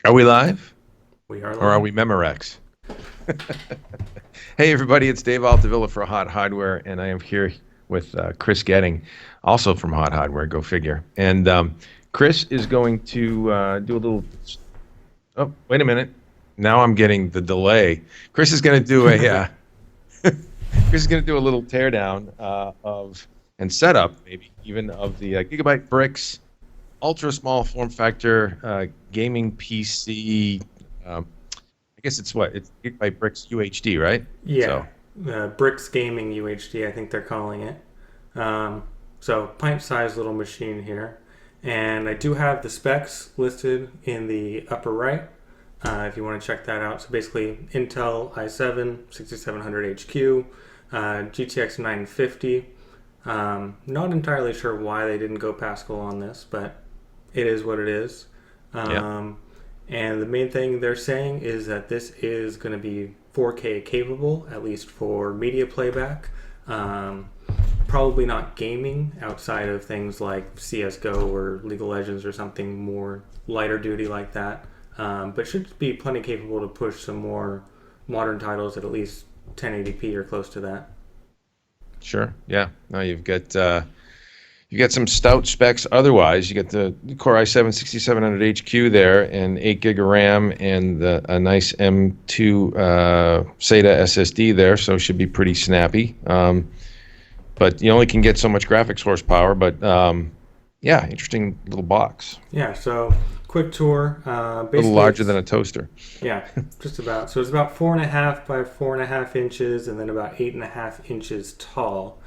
Are we live We are or are live. we Memorex? Hey, everybody, it's Dave Altavilla for Hot Hardware, and I am here with Chris Getting, also from Hot Hardware, go figure. And Chris is going to do a little. Oh, wait a minute. Now I'm getting the delay. Chris is going to do a. Chris is going to do a little teardown of and setup, maybe even of the Gigabyte Brix ultra small form factor gaming PC. I guess it's what it's Gigabyte Brix UHD, right? Yeah, So Brix Gaming UHD, I think they're calling it. So pint-sized little machine here, and I do have the specs listed in the upper right. If you want to check that out. So basically, Intel i7 6700HQ, GTX 950. Not entirely sure why they didn't go Pascal on this, but it is what it is. yeah, And the main thing they're saying is that this is going to be 4K capable, at least for media playback. Um, Probably not gaming outside of things like CSGO or League of Legends or something more lighter duty like that. But should be plenty capable to push some more modern titles at least 1080p or close to that. sure, yeah. Now you've got some stout specs. Otherwise, you get the Core i7 6700HQ there, and 8 gig of RAM, and a nice M2 SATA SSD there, so it should be pretty snappy. But you only can get so much graphics horsepower. But yeah, interesting little box. Yeah, so quick tour. A little Basically, larger than a toaster. yeah, just about. So it's about 4.5 by 4.5 inches, and then about 8.5 inches tall.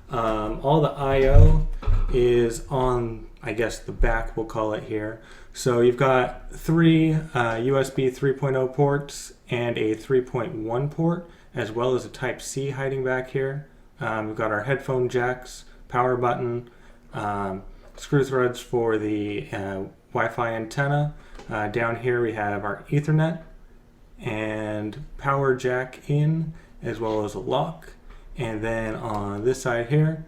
All the I/O is on, I guess, the back. We'll call it here. So you've got three USB 3.0 ports and a 3.1 port, as well as a Type C hiding back here. We've got our headphone jacks, power button, screw threads for the Wi-Fi antenna. Down here we have our Ethernet and power jack in, as well as a lock. And then on this side here,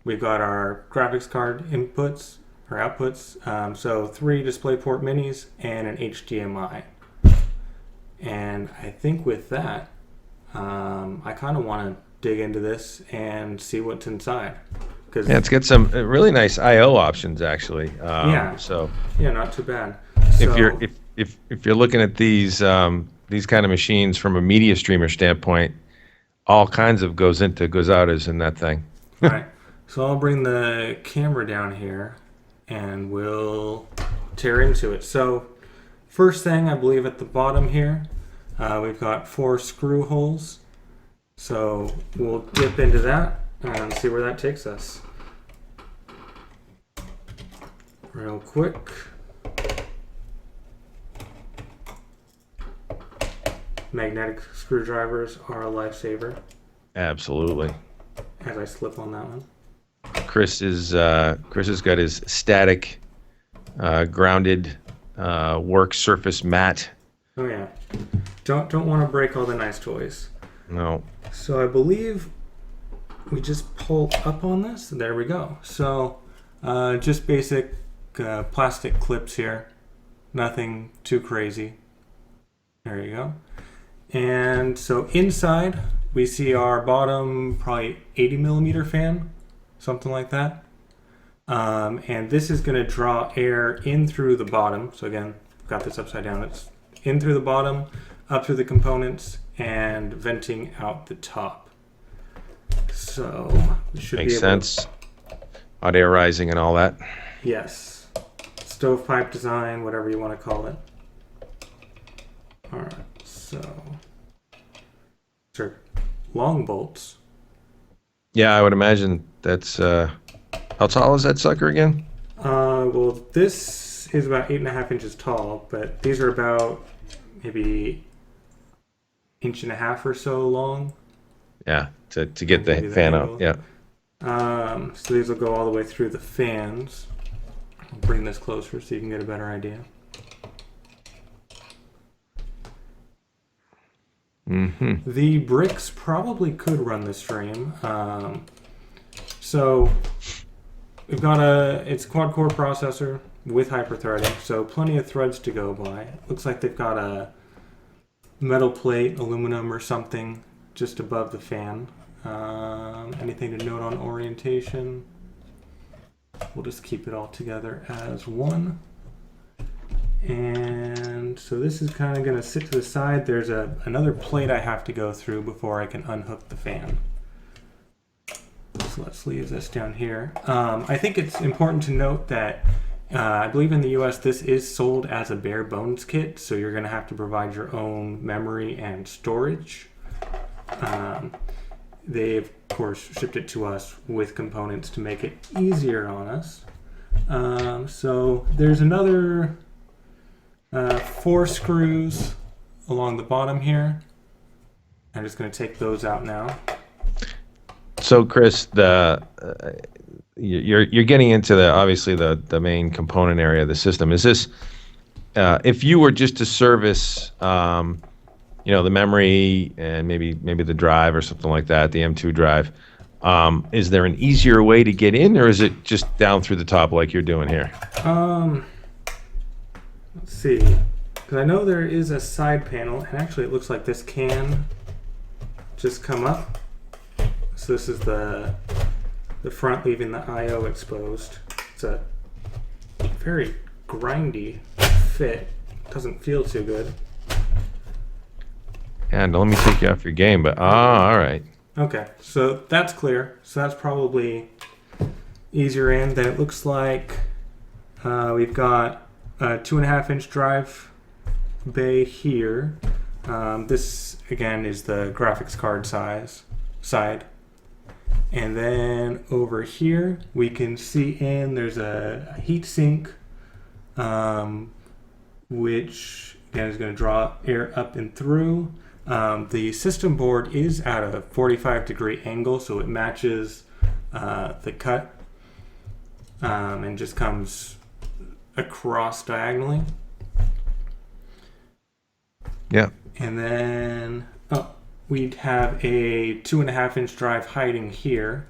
we've got our graphics card inputs or outputs. So 3 DisplayPort minis and an HDMI. And I think with that, I kind of want to dig into this and see what's inside. Cause, Yeah, it's got some really nice I/O options actually. Yeah. So Yeah, not too bad. if So, you're if you're looking at these kind of machines from a media streamer standpoint, all kinds of goes out as in that thing. all right. So I'll bring the camera down here and we'll tear into it. So first thing, I believe at the bottom here, we've got 4 screw holes. So we'll dip into that and see where that takes us. Real quick. Magnetic screwdrivers are a lifesaver, Absolutely. as I slip on that one. Chris has got his static grounded work surface mat. Oh yeah, don't want to break all the nice toys. No. So I believe we just pull up on this. There we go. So just basic plastic clips here. Nothing too crazy. There you go. And so inside we see our bottom probably 80 millimeter fan, something like that. And this is going to draw air in through the bottom. So again, got this upside down. It's in through the bottom, up through the components, and venting out the top. So we should Makes be able sense. Hot air rising and all that. Yes. Stovepipe design, whatever you want to call it. Alright, so these are long bolts. Yeah, I would imagine that's how tall is that sucker again? Well, this is about 8.5 inches tall, but these are about maybe 1.5 inches or so long. Yeah, to get Maybe the the fan angle. out. Yeah. So these will go all the way through the fans. I'll bring this closer so you can get a better idea. The Brix probably could run the stream. So we've got it's a quad core processor, with hyperthreading, so plenty of threads to go by. Looks like they've got a metal plate, aluminum or something, just above the fan. Anything to note on orientation? We'll just keep it all together as one. And so this is kind of going to sit to the side. There's another plate I have to go through before I can unhook the fan. So let's leave this down here. I think it's important to note that I believe in the US this is sold as a bare bones kit, so you're going to have to provide your own memory and storage. They of course shipped it to us with components to make it easier on us. So there's another 4 screws along the bottom here. I'm just going to take those out now. So, Chris, you're getting into obviously the main component area of the system. Is this if you were just to service the memory and maybe the drive or something like that, the M2 drive, is there an easier way to get in, or is it just down through the top like you're doing here? Let's see, because I know there is a side panel, and actually it looks like this can just come up. So this is the front, leaving the I/O exposed. It's a very grindy fit. Doesn't feel too good. And let me take you off your game, but all right. Okay, so that's clear. So that's probably easier in. Then it looks like we've got a 2.5-inch drive bay here. This again is the graphics card side. And then over here we can see there's a heat sink, which again is going to draw air up and through. The system board is at a 45-degree angle, so it matches the cut and just comes across diagonally. Yeah. And then we'd have a 2.5-inch drive hiding here,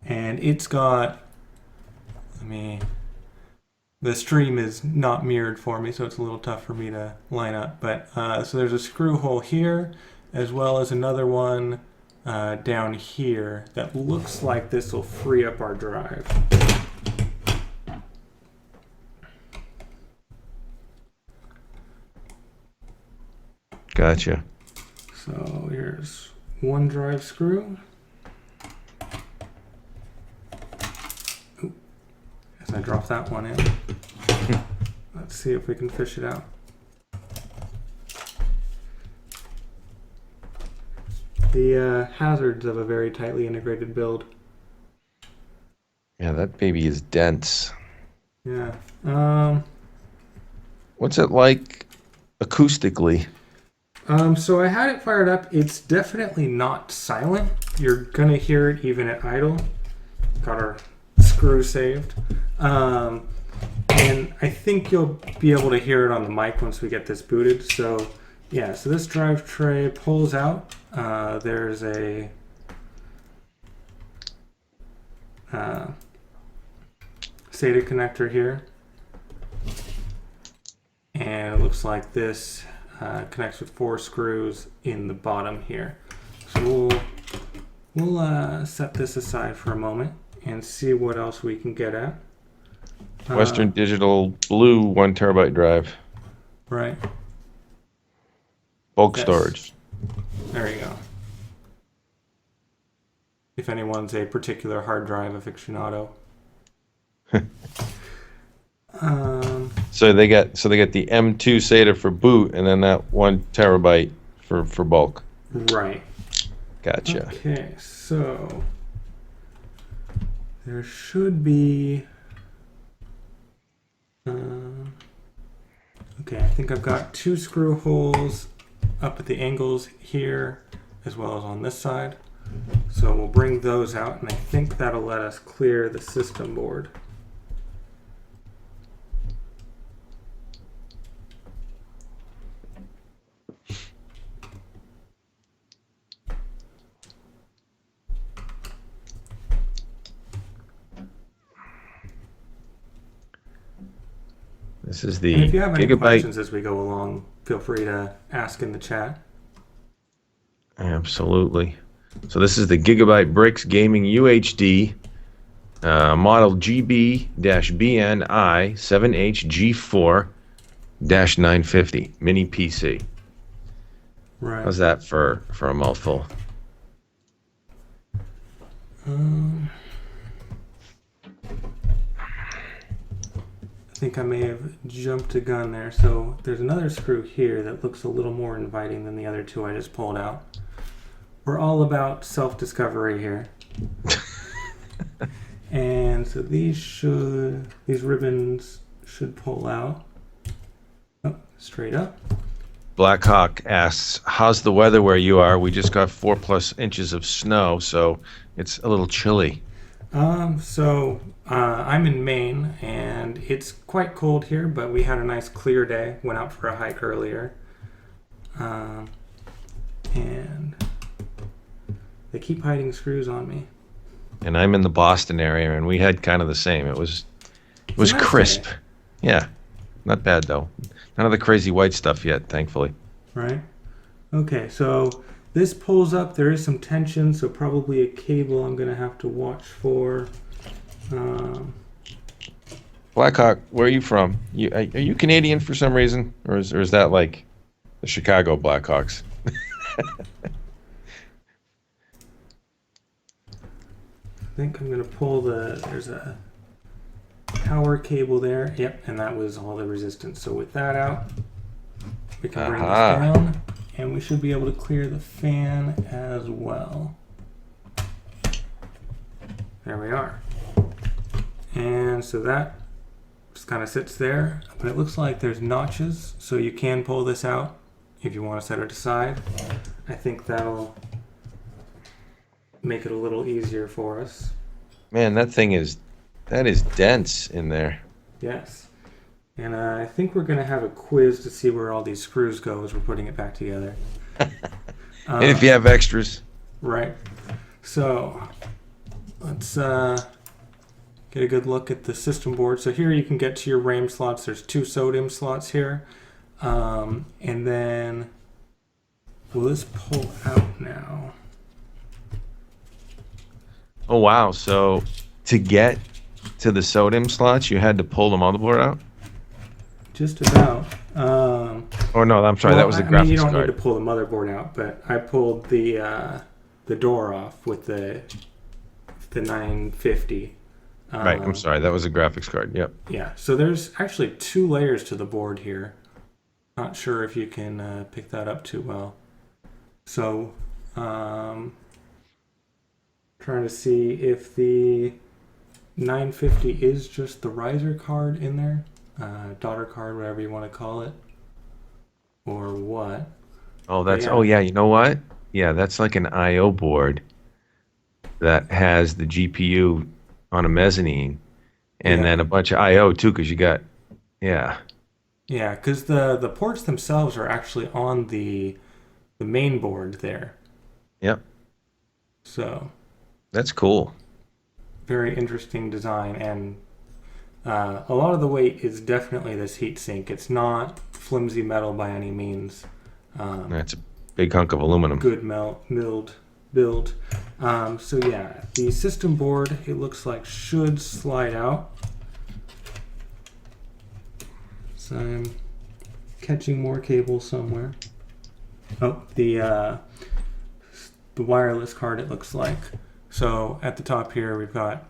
and it's got, the stream is not mirrored for me, so it's a little tough for me to line up, but so there's a screw hole here, as well as another one down here that looks like this will free up our drive. Gotcha. So here's one drive screw. Ooh, guess I dropped that one in. Let's see if we can fish it out. The hazards of a very tightly integrated build. Yeah, that baby is dense. Yeah. What's it like acoustically? So I had it fired up. It's definitely not silent. You're gonna hear it even at idle. Got our screw saved. And I think you'll be able to hear it on the mic once we get this booted. So yeah, so this drive tray pulls out. There's a SATA connector here. And it looks like this connects with 4 screws in the bottom here. So we'll set this aside for a moment and see what else we can get at. Western Digital blue 1 terabyte drive. Right. Bulk Yes. storage. There you go. If anyone's a particular hard drive aficionado. So they got the M2 SATA for boot, and then that 1 terabyte for bulk. Right. Gotcha. Okay, so there should be. Okay, I think I've got 2 screw holes up at the angles here, as well as on this side. So we'll bring those out, and I think that'll let us clear the system board. This is And the if you have any Gigabyte. questions as we go along, feel free to ask in the chat. Absolutely. So this is the Gigabyte Brix Gaming UHD model GB-BNI 7HG4-950 mini PC. Right. How's that for a mouthful? I think I may have jumped a gun there. So there's another screw here that looks a little more inviting than the other two I just pulled out. We're all about self-discovery here. And so these ribbons should pull out. Oh, straight up. Black Hawk asks, how's the weather where you are? We just got 4+ inches of snow, so it's a little chilly. I'm in Maine, and it's quite cold here, but we had a nice clear day. Went out for a hike earlier. And they keep hiding screws on me. And I'm in the Boston area, and we had kind of the same. It was crisp. Yeah, not bad though. None of the crazy white stuff yet, thankfully. Right. Okay, so this pulls up. There is some tension, so probably a cable I'm going to have to watch for. Blackhawk, where are you from? Are you Canadian for some reason, or is that like the Chicago Blackhawks? I think I'm going to pull there's a power cable there. Yep, and that was all the resistance. So with that out, we can bring this down, and we should be able to clear the fan as well. There we are. And so that just kind of sits there, but it looks like there's notches, so you can pull this out if you want to set it aside. I think that'll make it a little easier for us. Man, that is dense in there. Yes. And I think we're going to have a quiz to see where all these screws go as we're putting it back together. And if you have extras. Right. So let's get a good look at the system board. So here you can get to your RAM slots. There's 2 SODIMM slots here. And then will this pull out now? Oh, wow. So to get to the SODIMM slots, you had to pull the motherboard out? Just about. Oh, no, I'm sorry. That was the graphics card. You don't need to pull the motherboard out, but I pulled the door off with the 950. Right, I'm sorry. That was a graphics card. Yep. Yeah, so there's actually 2 layers to the board here. Not sure if you can pick that up too well. So, trying to see if the 950 is just the riser card in there, daughter card, whatever you want to call it, or what. Oh, oh yeah, you know what? Yeah, that's like an I/O board that has the GPU on a mezzanine, and then a bunch of I/O too, because you got, yeah, because the ports themselves are actually on the main board there. Yep. So that's cool. Very interesting design, and a lot of the weight is definitely this heatsink. It's not flimsy metal by any means. That's a big hunk of aluminum. Good milled build. So yeah, the system board, it looks like, should slide out. So I'm catching more cables somewhere. Oh, the wireless card, it looks like. So at the top here, we've got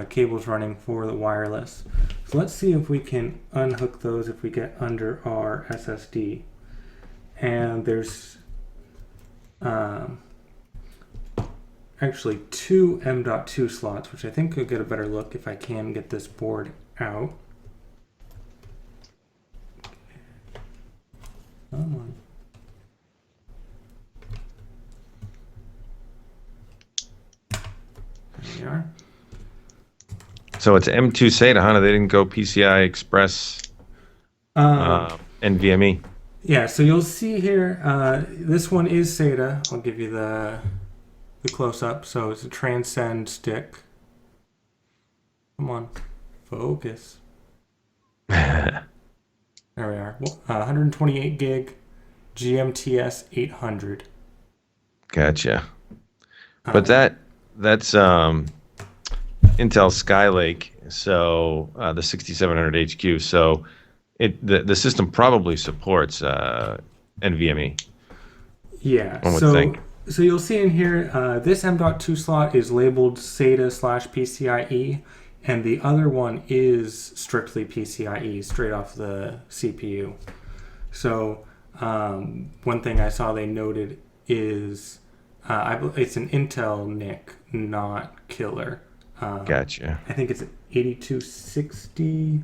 cables running for the wireless. So let's see if we can unhook those if we get under our SSD. And there's actually 2 M.2 slots, which I think could get a better look if I can get this board out. Come on. There we are. So it's M2 SATA, huh? They didn't go PCI Express NVMe. Yeah, so you'll see here, this one is SATA. I'll give you the close-up. So it's a Transcend stick. Come on, focus. There we are. 128 gig GMTS 800. Gotcha. But Um, that's Intel Skylake, so the 6700 HQ. So the system probably supports NVMe. yeah. One would think. So you'll see in here, this M.2 slot is labeled SATA/PCIe, and the other one is strictly PCIe, straight off the CPU. So one thing I saw they noted is it's an Intel NIC, not killer. Gotcha. I think it's 8260.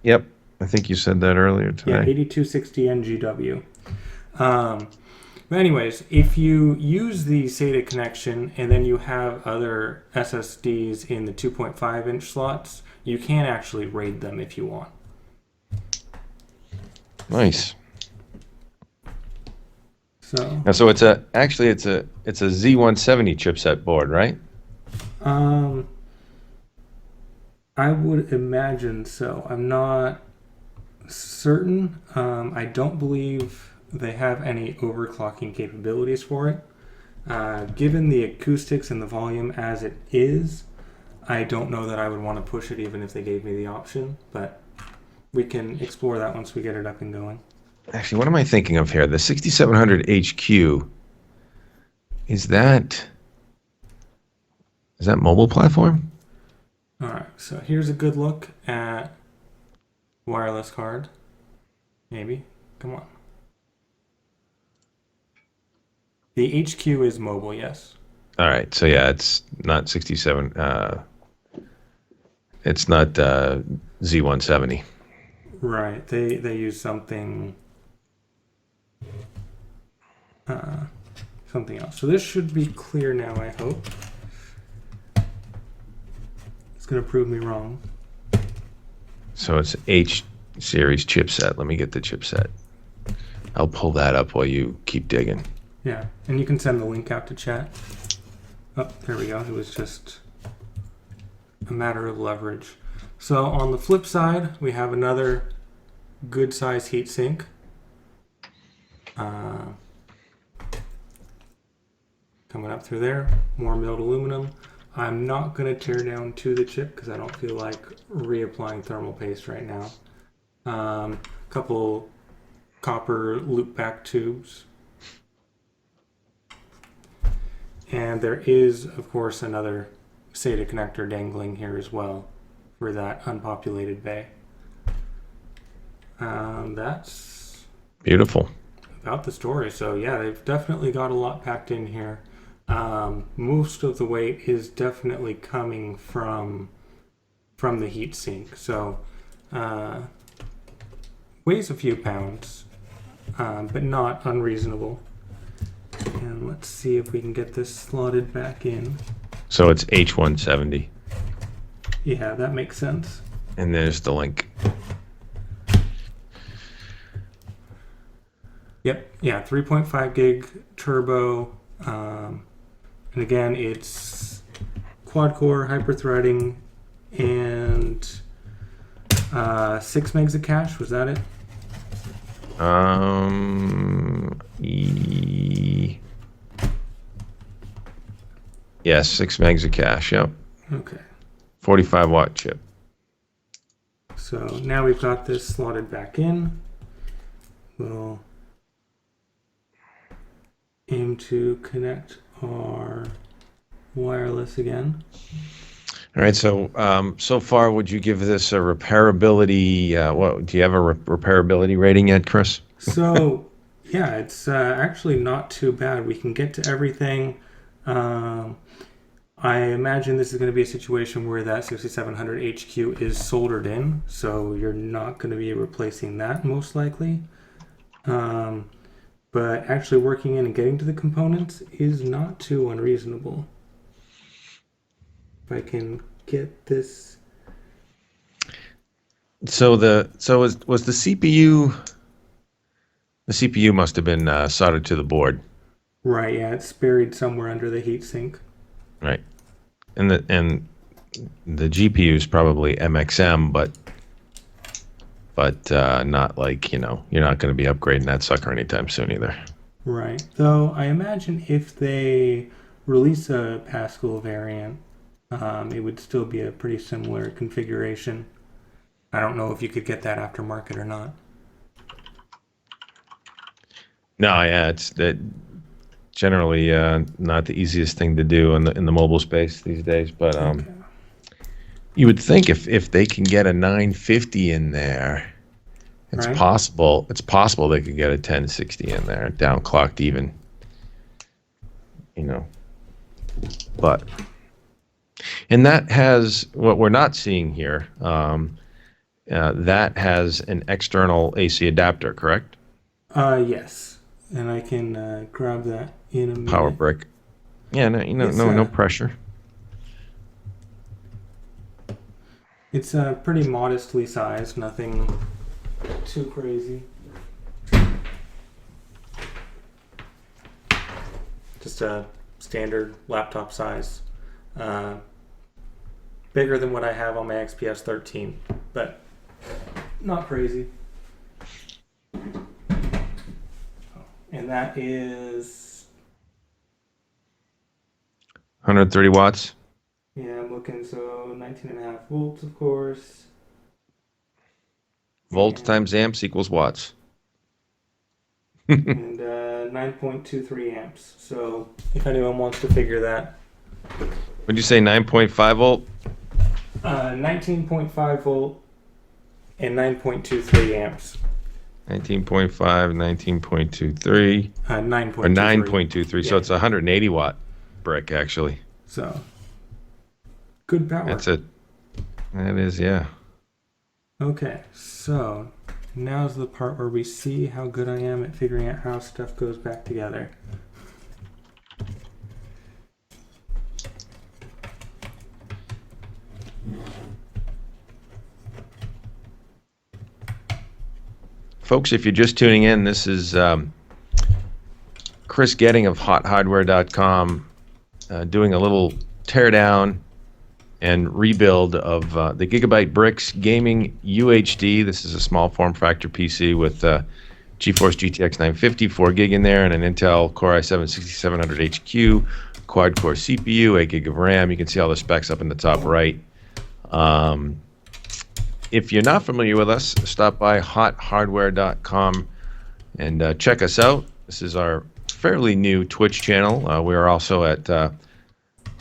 Yep. I think you said that earlier Yeah, today. 8260 NGW. But anyways, if you use the SATA connection and then you have other SSDs in the 2.5 inch slots, you can actually RAID them if you want. Nice. So, So it's a Z170 chipset board, right? I would imagine so. I'm not certain. I don't believe they have any overclocking capabilities for it. Given the acoustics and the volume as it is, I don't know that I would want to push it even if they gave me the option, but we can explore that once we get it up and going. Actually, what am I thinking of here? The 6700 HQ, is that mobile platform? All right, so here's a good look at wireless card. Maybe. Come on. The HQ is mobile, yes. All right. So yeah, it's not 67. It's not Z170. Right. They use something something else. So this should be clear now, I hope. It's going to prove me wrong. So it's H series chipset. Let me get the chipset. I'll pull that up while you keep digging. Yeah, and you can send the link out to chat. Oh, there we go. It was just a matter of leverage. So on the flip side, we have another good size heatsink. Coming up through there, more milled aluminum. I'm not going to tear down to the chip because I don't feel like reapplying thermal paste right now. Couple copper loopback tubes. And there is, of course, another SATA connector dangling here as well for that unpopulated bay. That's Beautiful. about the story. So yeah, they've definitely got a lot packed in here. Most of the weight is definitely coming from the heatsink. So weighs a few pounds, but not unreasonable. And let's see if we can get this slotted back in. So it's H170. Yeah, that makes sense. And there's the link. Yep, yeah, 3.5 gig turbo. And again, it's quad core hyper-threading and 6 megs of cache. Was that it? Yes, 6 megs of cache. Yep. Okay. 45 watt chip. So now we've got this slotted back in. We'll aim to connect our wireless again. All right. So so far, would you give this a repairability? What do you have a repairability rating yet, Chris? So yeah, it's actually not too bad. We can get to everything. I imagine this is going to be a situation where that 6700 HQ is soldered in, so you're not going to be replacing that most likely. But actually working in and getting to the components is not too unreasonable. If I can get this. So was the CPU? The CPU must have been soldered to the board. Right, yeah, it's buried somewhere under the heatsink. Right. And the GPU is probably MXM, but but not like, you're not going to be upgrading that sucker anytime soon either. Right. Though I imagine if they release a Pascal variant, it would still be a pretty similar configuration. I don't know if you could get that aftermarket or not. No, yeah, it's that generally not the easiest thing to do in the mobile space these days. But Okay. you would think if they can get a 950 in there, it's Right. possible. It's possible they could get a 1060 in there, downclocked even. But and that has what we're not seeing here. That has an external AC adapter, correct? Yes. And I can grab that in a minute. Power brick. Yeah, no pressure. It's pretty modestly sized, nothing too crazy. Just a standard laptop size. Bigger than what I have on my XPS 13, but not crazy. And that is, 130 watts. yeah, I'm looking, so 19.5 volts, of course. Volts And- times amps equals watts. and 9.23 amps. So if anyone wants to figure that, Would you say 9.5 volt? 19.5 volt and 9.23 amps. 19.5, 19.23, 9.23. or 9.23. So Yeah. it's a 180 watt brick, actually. So good power. That's it. That is, yeah. Okay, so now's the part where we see how good I am at figuring out how stuff goes back together. Folks, if you're just tuning in, this is Chris Getting of HotHardware.com doing a little teardown and rebuild of the Gigabyte Brix Gaming UHD. This is a small form factor PC with GeForce GTX 950, 4 gig in there, and an Intel Core i7-6700HQ, quad-core CPU, 8 gig of RAM. You can see all the specs up in the top right. If you're not familiar with us, stop by HotHardware.com and check us out. This is our fairly new Twitch channel. We are also at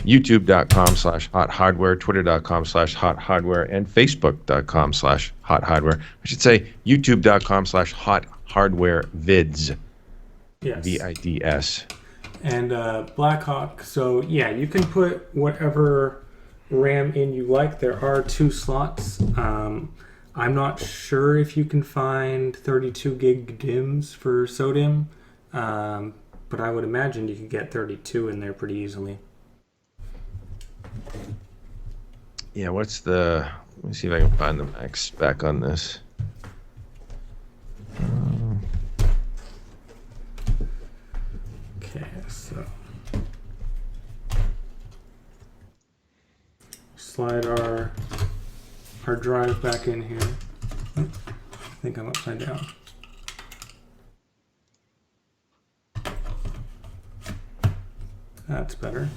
YouTube.com/HotHardware, Twitter.com/HotHardware, and Facebook.com/HotHardware. I should say YouTube.com/HotHardwareVids. Yes. VIDS. And Blackhawk. So yeah, you can put whatever RAM in you like. There are 2 slots. I'm not sure if you can find 32 gig DIMMs for SODIMM, but I would imagine you could get 32 in there pretty easily. Yeah, let me see if I can find the max spec on this. Okay, so slide our drive back in here. I think I'm upside down. That's better.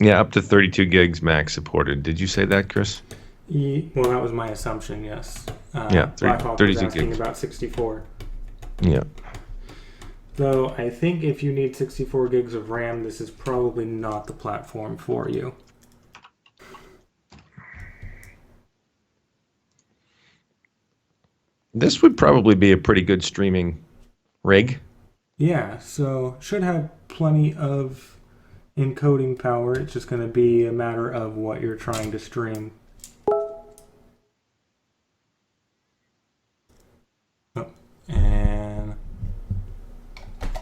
Yeah, up to 32 gigs max supported. Did you say that, Chris? Well, that was my assumption, yes. Yeah, Blackhawk 32 was asking gigs. about 64. Yeah. Though I think if you need 64 gigs of RAM, this is probably not the platform for you. This would probably be a pretty good streaming rig. Yeah, so should have plenty of encoding power. It's just going to be a matter of what you're trying to stream. Oh, and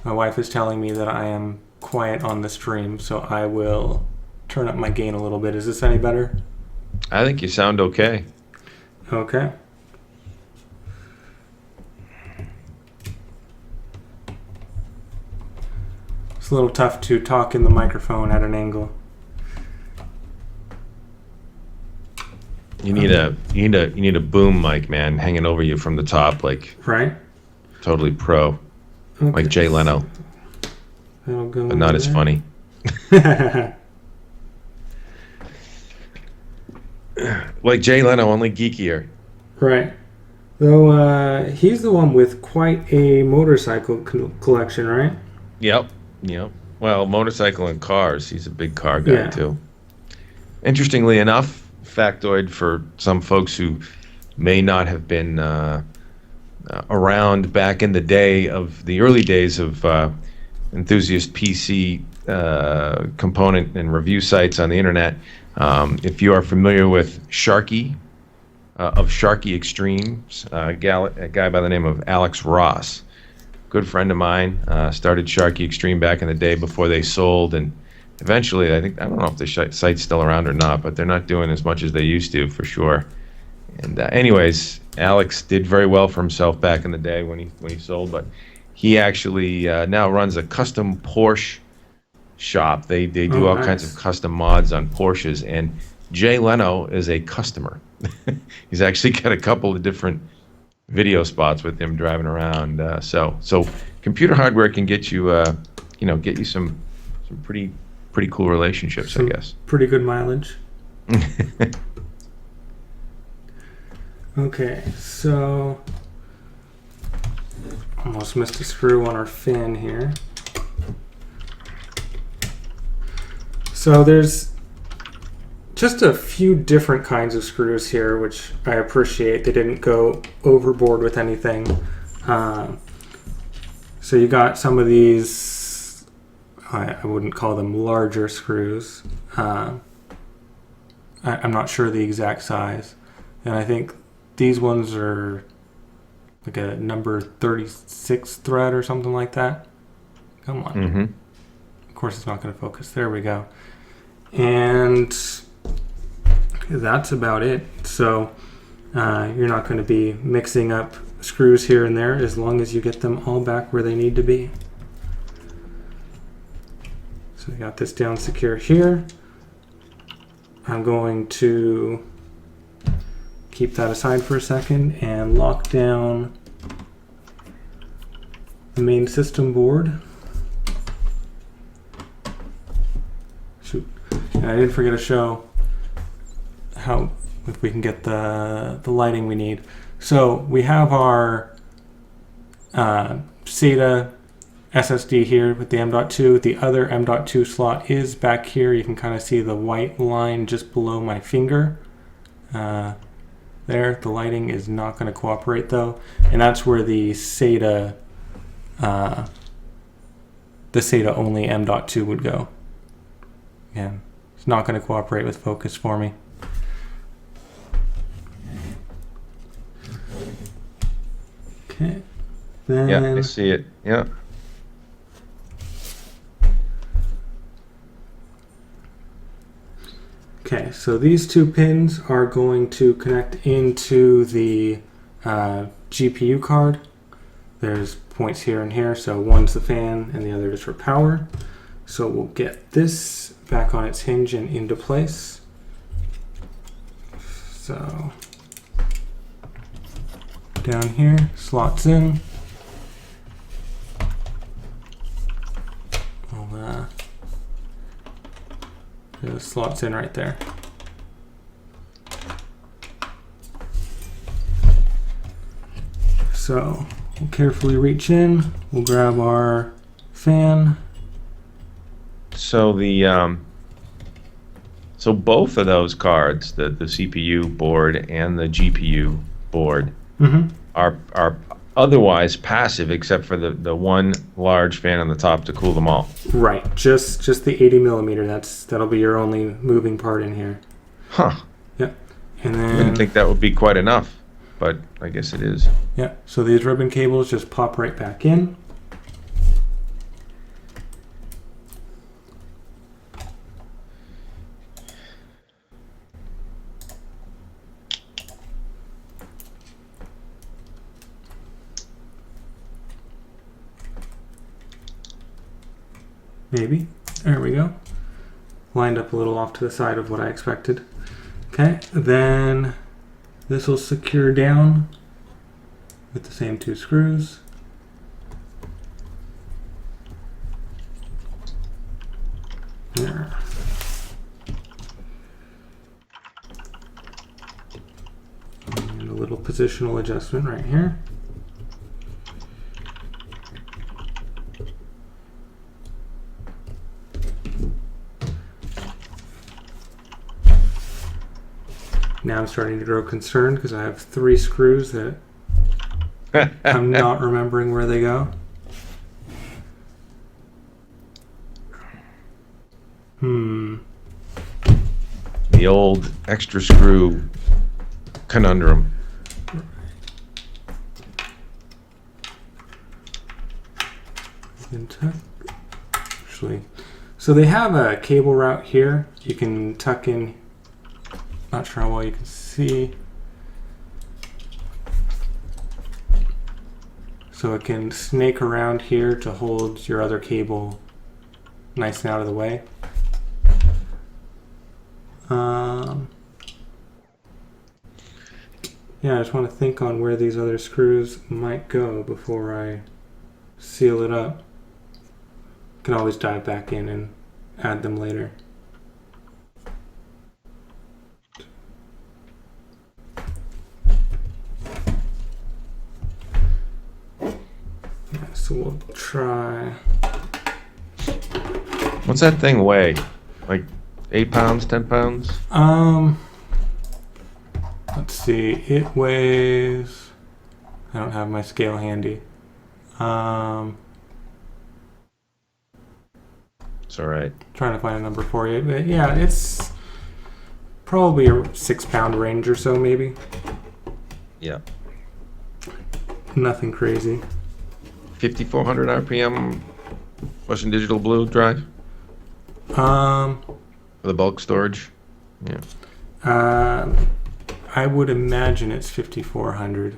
my wife is telling me that I am quiet on the stream, so I will turn up my gain a little bit. Is this any better? I think you sound okay. Okay. It's a little tough to talk in the microphone at an angle. You need a boom mic, man, hanging over you from the top, like Right? totally pro, Okay. like Jay Leno, That'll go but not as there. funny. Like Jay Leno, only geekier. Right. Though he's the one with quite a motorcycle collection, right? Yep. Well, motorcycle and cars. He's a big car guy Yeah. too. Interestingly enough, factoid for some folks who may not have been around back in the day of the early days of enthusiast PC component and review sites on the internet. If you are familiar with Sharky of Sharky Extremes, a guy by the name of Alex Ross, good friend of mine, started Sharky Extreme back in the day before they sold, and eventually, I don't know if the site's still around or not, but they're not doing as much as they used to, for sure. And anyways, Alex did very well for himself back in the day when he sold, but he actually now runs a custom Porsche shop. They do all kinds of custom mods on Porsches, and Jay Leno is a customer. He's actually got a couple of different video spots with him driving around. So computer hardware can get you, get you some pretty cool relationships, I guess. Pretty good mileage. Okay, so almost missed a screw on our fan here. So there's just a few different kinds of screws here, which I appreciate. They didn't go overboard with anything. So you got some of these, I wouldn't call them larger screws. I'm not sure the exact size. And I think these ones are like a number 36 thread or something like that. Come on. Mm-hmm. Of course it's not going to focus. There we go. And that's about it. So you're not going to be mixing up screws here and there as long as you get them all back where they need to be. So I got this down secure here. I'm going to keep that aside for a second and lock down the main system board. Shoot. And I did forget to show how, if we can get the lighting we need. So we have our SATA SSD here with the M.2. The other M.2 slot is back here. You can kind of see the white line just below my finger. There, the lighting is not going to cooperate though, and that's where the SATA only M.2 would go. Again, it's not going to cooperate with focus for me. Okay, then Yeah, I see it. Yeah. Okay, so these two pins are going to connect into the GPU card. There's points here and here, so one's the fan and the other is for power. So we'll get this back on its hinge and into place. So down here, slots in. The slots in right there. So we'll carefully reach in. We'll grab our fan. So so both of those cards, the CPU board and the GPU board, are otherwise passive except for the one large fan on the top to cool them all. Right, just the 80 millimeter. That'll be your only moving part in here. Huh. Yep. And I then didn't think that would be quite enough, but I guess it is. yeah. So these ribbon cables just pop right back in. Maybe. There we go. Lined up a little off to the side of what I expected. Okay, then this will secure down with the same 2 screws. There. And a little positional adjustment right here. Now I'm starting to grow concerned because I have 3 screws that I'm not remembering where they go. The old extra screw conundrum. Actually, so they have a cable route here. You can tuck in. Not sure how well you can see. So it can snake around here to hold your other cable nice and out of the way. Yeah, I just want to think on where these other screws might go before I seal it up. Can always dive back in and add them later. So we'll try. What's that thing weigh? Like 8 pounds, 10 pounds? Let's see. It weighs. I don't have my scale handy. It's all right. Trying to find a number for you. But yeah, it's probably a 6-pound range or so, maybe. Yeah. Nothing crazy. 5,400 RPM Western Digital Blue drive for the bulk storage. Yeah. I would imagine it's 5,400.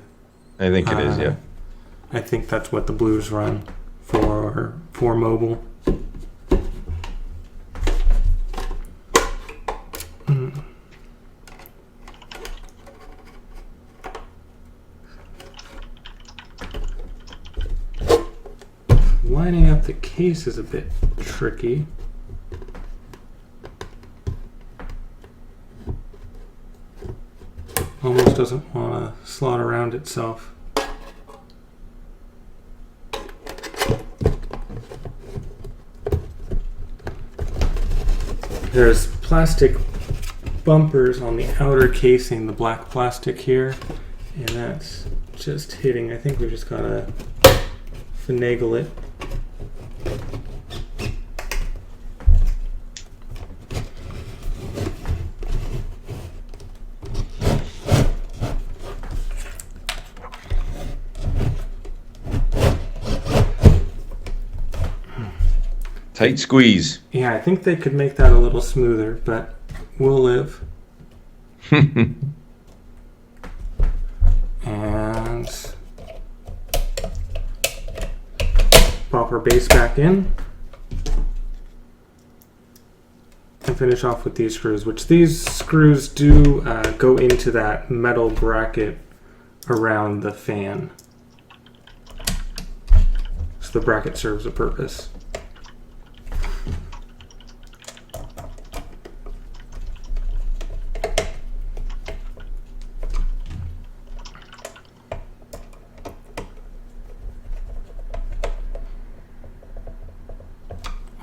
I think it is. Yeah. I think that's what the blues run for mobile. Lining up the case is a bit tricky. Almost doesn't want to slot around itself. There's plastic bumpers on the outer casing, the black plastic here, and that's just hitting. I think we just gotta finagle it. Tight squeeze. Yeah, I think they could make that a little smoother, but we'll live. And pop our base back in. And finish off with these screws, which these screws do go into that metal bracket around the fan. So the bracket serves a purpose.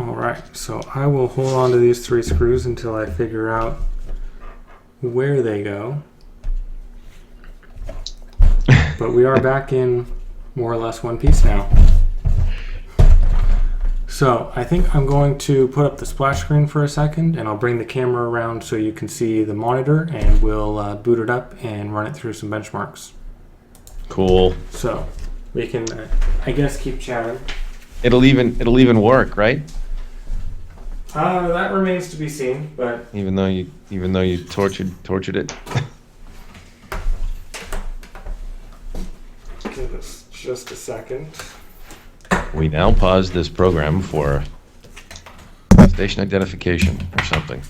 Alright, so I will hold on to these 3 screws until I figure out where they go. But we are back in more or less one piece now. So I think I'm going to put up the splash screen for a second, and I'll bring the camera around so you can see the monitor, and we'll boot it up and run it through some benchmarks. Cool. So we can, I guess, keep chatting. It'll even work, right? That remains to be seen, but Even though you tortured it. give us just a second. We now pause this program for Station identification or something.